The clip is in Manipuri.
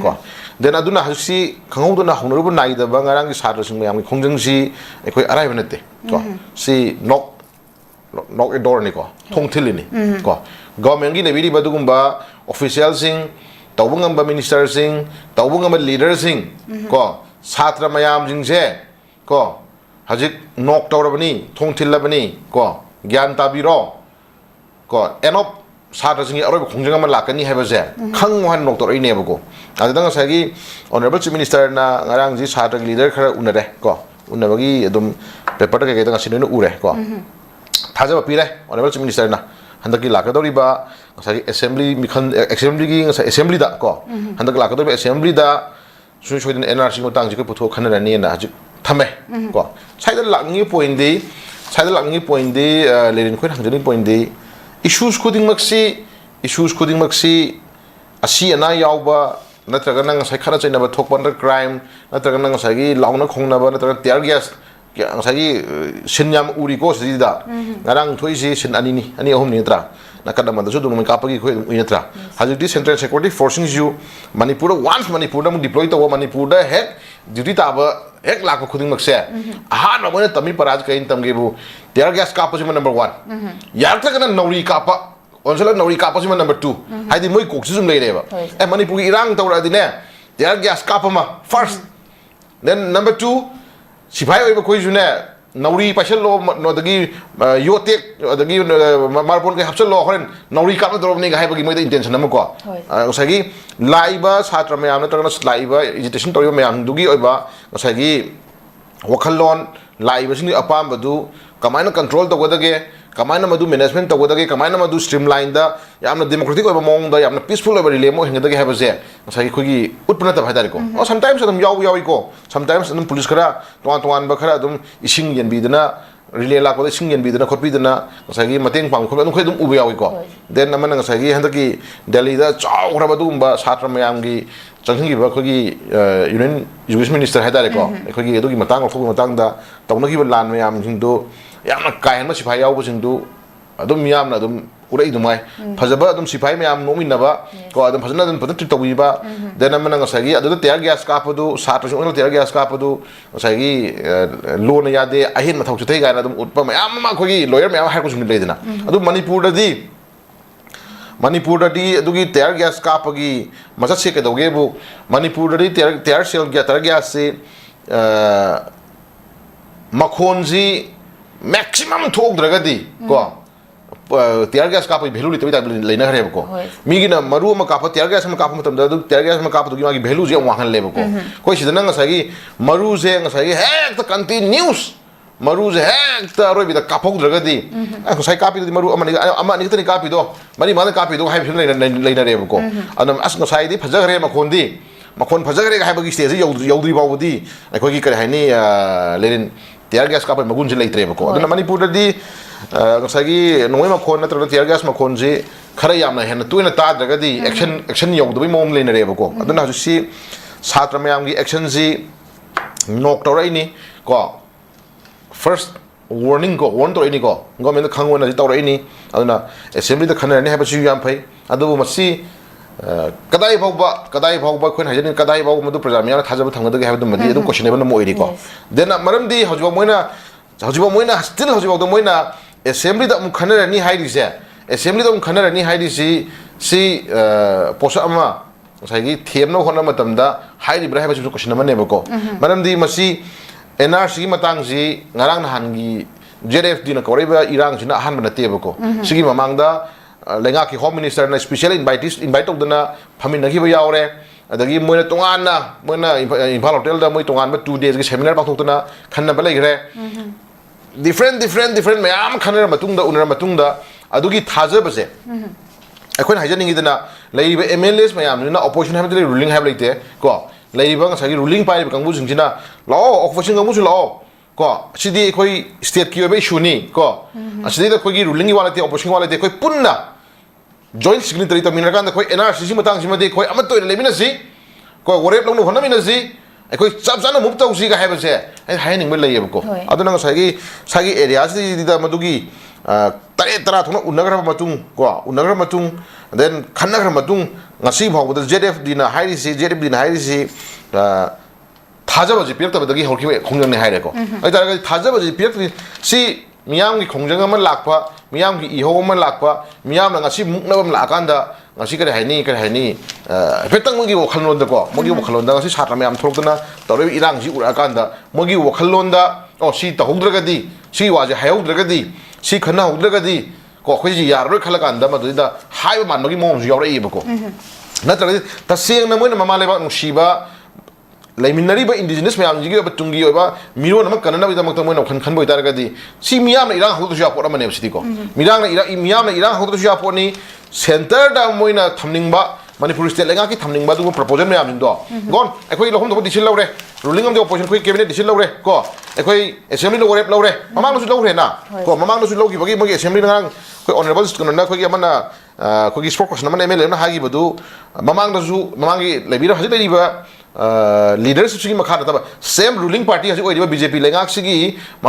ko den aduna hasi khanguduna honrubu naida bangarang satra sing mayam khongjang si ekoi arai banate ko si knock a door ni ko thong thili ni ko government gi nebiri badugumba official sing tawbungam ba minister sing tawbungam ba leader sing ko satra mayam jing je ko hajik knock tower bani thong thilabani ko gyan tabiro ko enop satra sing aroi khongjang ma lakani haba je khangwan knock tower ine bako adang sagi honorable chief minister na ngarang ji satra leader khara unare ko unabagi adum paper ka ga sinunu ure ko थाजा पीरे ऑनरेबल चीफ मिनिस्टर ना हंदकी लाकदोरिबा सगी असेंबली की असेंबली दा को हंदकी लाकदोरिबा असेंबली दा सुन सोइदन एनआरसी को तांग जिको पुथो खनरानी ना हजि थमे को साइड लांगी पॉइंट दे लेरिन खोइ हंजनी पॉइंट दे इश्यूज खुदिंग मक्सी असी अना यावबा नत्रगा नंग साइ खरा चैनबा थोकबन क्राइम नत्रगा नंग सागी लाउना खोंगनाबा नत्रगा टियर गैस सागी सिन्याम उरी को सिदा ngarang thoi si sin ani ahum ni tra nakada man so dum kapagi khoi ni tra hajudi central security forcing you manipur once manipur dam deploy to manipur da hek duty ta ba hek lak khuding mak se ha no mo tami paraj kain tam ge bu tear gas kapa sima number 1 yar ta kana nauri kapa onsala nauri kapa sima number 2 haidi moi kok sum lei reba e manipur irang tawra dine tear gas kapa ma first then number 2 सिपाही ओइबा कोइ जुने नौरी पाइसल लो नदगी योटेक अदगी मारपोन के हपसल लो हरेन नौरी काप दरोबनी गाय बगी मोइदा इंटेंशन नम को ओसागी लाइबा छात्र मयाम नत्रगना लाइबा एजुकेशन तोरिबा मयाम दुगी ओइबा ओसागी वखलोन लाइबा सिंग अपाम बदु कमाइना कंट्रोल तगदगे कमाइना मदु मैनेजमेंट तगदगे कमाइना मदु स्ट्रीमलाइन दा यामना डेमोक्रेटिक ओइबा मोंग दा यामना पीसफुल ओइबा रिलेमो हिंगदगे हाबसे ओसागी खोगी उत्पन्न त भाइदारी को ओ समटाइम्स अदम यावी को समटाइम्स अदम पुलिस खरा तोन बखरा अदम इसिंग यनबीदना रिले लाको इसिंग यनबीदना खोपीदना ओसागी मतेंग पाम खोब अदम खोय अदम उबे यावी को देन नमन ओसागी हंदकी दिल्ली दा चावरा बदुंबा छात्र मयामगी चंगीबा खोगी यूनियन एजुकेशन मिनिस्टर हाइदारे को खोगी अदुगी मतंग ऑफ मतंग दा तौनगी लान मयाम सिंदो यामना कायन सिपाही याव सिंदो अदम यामना अदम उरई दुमाय फजबा अदम सिपाही मयाम नोमिनबा को अदम फजना अदम पदत तौबीबा देन नमन ngसागी अदु तेयर गैस कापदु सात्र सुन तेयर गैस कापदु ngसागी लोन यादे अहिन मथौ चथै गाना अदम उत्पा मयाम मा खोगी लॉयर मयाम हार को सुन लेदना अदु मणिपुर दी अदुगी तेयर गैस कापगी मसत से कदोगे बु मणिपुर दी तेयर सेल गैस से मखोनजी मैक्सिमम थोकद्रगदी को तेयर गैस काप भेलू लितबी ता लेना हरेब को मीगिना मरु म काप तेयर गैस म काप मतम द तेयर गैस म काप दुगी मागी भेलू जे वाहन लेब को कोइ सिदना ngसागी मरु जे ngसागी हेक त कंटिन्यूस मरु जे हेक त रोबि द कापौद्रगदी ngसाई कापि द मरु अमानि तनि कापि दो मनि माने कापि दो हाइ फिन लेना रेब को अदम अस ngसाई दि फजगरे मखोन फजगरे हाइबगी स्टेज यौद्रि बावदी अखोगी करे हाइनी लेरिन तेयर गैस काप मगुन जे लेत्रेब को अदना मणिपुर दी ngसागी नोय मखोन नत्र तेयर गैस मखोन जे खरा यामना हेन तुइना ताद्रगदी एक्शन यौदबि मोम लेना रेब को अदना हजि छात्र मयामगी एक्शन जी नोक तौरैनी को फर्स्ट वार्निंग को वार्न तौरैनी को गवर्नमेंट खंगोना जी तौरैनी अदना असेंबली द खनरनी हाबसु याम फै अदबु मसी कदाई भावबा खोन हाजन कदाई भाव मदु प्रजा मिया थाजब थंगदगे हाबदु मदि अदु क्वेश्चनेबल न मोइरी को देन मरमदी हजबा मोइना स्टिल हजबा द मोइना असेंबली द खनरनी हाइदिसे असेंबली द खनरनी हाइदिसी सी पोसा अमा साइगी थेमनो होना मतमदा हाइरि ब्रा हाबसु क्वेश्चन अमनेबो को मरमदी मसी एनआरसी मतंग जी ngarang nahangi JRF dina कोरेबा इरांग जिना हान बनतेबो को सिगी ममांगदा लेंगा की होम मिनिस्टर ना स्पेशल इनवाइट तौदना फमिनगी यावरे अदगी मोइना तोंगाना मोइना इम्फाल होटल दा मोइ तोंगान 2 days की सेमिनार पाथोक्तना खन्नबा लेग्रे डिफरेंट मयाम खनर मतुंगदा उनर मतुंगदा अदुगी थाजबसे अखोन हाइजनिंगिदना लेइबे एमएलएस मयाम ना अपोजिशन हाबदले रूलिंग हाब लेते को लेइबा ngसागी रूलिंग पाइब कंगबु जिंजिना लाओ अपोजिशन कंगबु लाओ को सिदी कोई स्टेट की ओबे इशू नी को सिदी द कोई रूलिंग वाले अपोजिशन वाले कोई पुन्ना joint signatory to minarkan koi NRC matang simadi koi amat to leminasi ko worep long hona minasi koi chap chana muk tau si ga haibase hai ning me leyeb ko aduna sagi areas di da madugi ꯇꯔꯦꯠ ꯇꯔꯥ ꯊꯣꯛꯅ ꯎꯅꯈ꯭ꯔꯕ ꯃꯇꯨꯡ ꯀꯣ ꯎꯅꯈ꯭ꯔꯕ ꯃꯇꯨꯡ ꯗꯦꯟ ꯈꯟꯅꯈ꯭ꯔꯕ ꯃꯇꯨꯡ ꯉꯁꯤ ꯐꯥꯎꯕꯗ ZFDꯅ ꯍꯥꯏꯔꯤꯁꯤ ZFDꯅ ꯍꯥꯏꯔꯤꯁꯤ ꯊꯥꯖꯕꯁꯤ ꯄꯤꯔꯛꯇꯕꯗꯒꯤ ꯍꯧꯔꯛꯈꯤꯕ ꯈꯣꯡꯖꯪꯅꯤ ꯍꯥꯏꯔꯦꯀꯣ ꯑꯗꯨꯇꯥꯔꯒꯗꯤ ꯊꯥꯖꯕꯁꯤ ꯄꯤꯔꯛꯇ꯭ꯔꯤ ꯁꯤ ꯃꯤꯌꯥꯝꯒꯤ ꯈꯣꯡꯖꯪ ꯑꯃ ꯂꯥꯛꯄ ꯃꯤꯌꯥꯝꯒꯤ ꯏꯍꯧ ꯑꯃ ꯂꯥꯛꯄ ꯃꯤꯌꯥꯝꯅ ꯉꯁꯤ ꯃꯨꯛꯅꯕ ꯑꯃ ꯂꯥꯛꯑꯀꯥꯟꯗ ꯉꯁꯤ ꯀꯔꯤ ꯍꯥꯏꯅꯤ ꯍꯥꯏꯐꯦꯠꯇꯪ ꯃꯣꯏꯒꯤ ꯋꯥꯈꯜꯂꯣꯟꯗꯀꯣ ꯃꯣꯏꯒꯤ ꯋꯥꯈꯜꯂꯣꯟꯗ ꯉꯁꯤ ꯁꯥꯇ꯭ꯔ ꯃꯌꯥꯝ ꯊꯣꯛꯂꯛꯇꯨꯅ ꯇꯧꯔꯤꯕ ꯏꯔꯥꯡꯁꯤ ꯎꯔꯛꯑꯀꯥꯟꯗ ꯃꯣꯏꯒꯤ ꯋꯥꯈꯜꯂꯣꯟꯗ ꯁꯤ ꯇꯧꯍꯧꯗ꯭ꯔꯒꯗꯤ ꯁꯤ ꯋꯥꯁꯦ ꯍꯥꯏꯍꯧꯗ꯭ꯔꯒꯗꯤ ꯁꯤ ꯈꯟꯅꯍꯧꯗ꯭ꯔꯒꯗꯤ ꯀꯣ ꯑꯩꯈꯣꯏꯁꯤ ꯌꯥꯔꯔꯣꯏ ꯈꯜꯂꯀꯥꯟꯗ ꯃꯗꯨꯗ ꯍꯥꯏꯕ ꯃꯥꯟꯕꯒꯤ ꯃꯑꯣꯡꯁꯨ ꯌꯥꯎꯔꯛꯏꯕꯀꯣ ꯅꯠꯇ꯭ꯔꯒꯗꯤ ꯇꯁꯦꯡꯅ ꯃꯣꯏꯅ ꯃꯃꯥ ꯂꯩꯕꯥꯛ ꯅꯨꯡꯁꯤꯕ ꯂꯩꯃꯤꯟꯅꯔꯤꯕ ꯏꯟꯗꯤꯖꯤꯅꯁ ꯃꯌꯥꯝꯁꯤꯒꯤ ꯑꯣꯏꯕ ꯇꯨꯡꯒꯤ ꯑꯣꯏꯕ ꯃꯤꯔꯣꯟ ꯑꯃ ꯀꯟꯅꯅꯕꯒꯤꯗꯃꯛꯇ ꯃꯣꯏꯅ ꯋꯥꯈꯜ ꯈꯟꯕ ꯑꯣꯏꯇꯥꯔꯒꯗꯤ ꯁꯤ ꯃꯤꯌꯥꯝꯅ ꯏꯔꯥꯡ ꯍꯧꯗ꯭ꯔꯁꯨ ꯌꯥꯕ ꯄꯣꯠ ꯑꯃꯅꯦꯕ ꯁꯤꯗꯤꯀꯣ ꯃꯤꯌꯥꯝꯅ ꯏꯔꯥꯡ ꯍꯧꯗ꯭ꯔꯁꯨ ꯌꯥꯕ ꯄꯣꯠꯅꯤ ꯁꯦꯟꯇꯔꯗ ꯃꯣꯏꯅ ꯊꯝꯅꯤꯡꯕ ꯃꯅꯤꯄꯨꯔ ꯁ꯭ꯇꯦꯠ ꯂꯩꯉꯥꯛꯀꯤ ꯊꯝꯅꯤꯡꯕ ꯑꯗꯨꯒꯨꯝꯕ ꯄ꯭ꯔꯄꯣꯖꯦꯜ ꯃꯌꯥꯝꯁꯤꯡꯗꯣ ꯒꯣꯟ ꯑꯩꯈꯣꯏ ꯂꯧꯐꯝ ꯊꯣꯛꯄ ꯗꯤꯁꯤꯖꯟ ꯂꯧꯔꯦ ꯔꯨꯂꯤꯡ ꯑꯃꯗꯤ ꯑꯣꯄꯣꯖꯤꯁꯟ ꯑꯩꯈꯣꯏ ꯀꯦꯕꯤꯅꯦꯠ ꯗꯤꯁꯤꯖꯟ ꯂꯧꯔꯦ ꯀꯣ ꯑꯩꯈꯣꯏ ꯑꯦꯁꯦꯝꯕ꯭ꯂꯤꯅ ꯋꯥꯔꯦꯞ ꯂꯧꯔꯦ ꯃꯃꯥꯡꯗꯁꯨ ꯂꯧꯈ꯭ꯔꯦꯅ ꯀꯣ ꯃꯃꯥꯡꯗꯁꯨ ꯂꯧꯈꯤꯕꯒꯤ ꯃꯣꯏꯒꯤ ꯑꯦꯁꯦꯝꯕ꯭ꯂꯤꯅ ꯉꯔꯥꯡ ꯑꯩꯈꯣꯏ ꯑꯣꯅꯔꯦꯕꯜ ꯀꯩꯅꯣꯅ ꯑꯩꯈꯣꯏꯒꯤ ꯑꯃꯅ ꯑꯩꯈꯣꯏꯒꯤ ꯁ꯭ꯄꯣꯛ ꯄꯔꯁꯟ ꯑꯃꯅ MLA ꯑꯃꯅ ꯍꯥꯏꯈꯤꯕꯗꯨ ꯃꯃꯥꯡꯒꯤ ꯍꯧꯖꯤꯛ ꯂꯩꯔꯤꯕ ꯂꯤꯗꯔꯁꯤꯞꯁꯤꯒꯤ ꯃꯈꯥ ꯅꯠꯇꯕ ꯁꯦꯝ ꯔꯨꯂꯤꯡ ꯄꯥꯔꯇꯤ ꯍꯧꯖꯤꯛ ꯑꯣꯏꯔꯤꯕ BJP ꯂꯩꯉꯥꯛꯁꯤꯒꯤ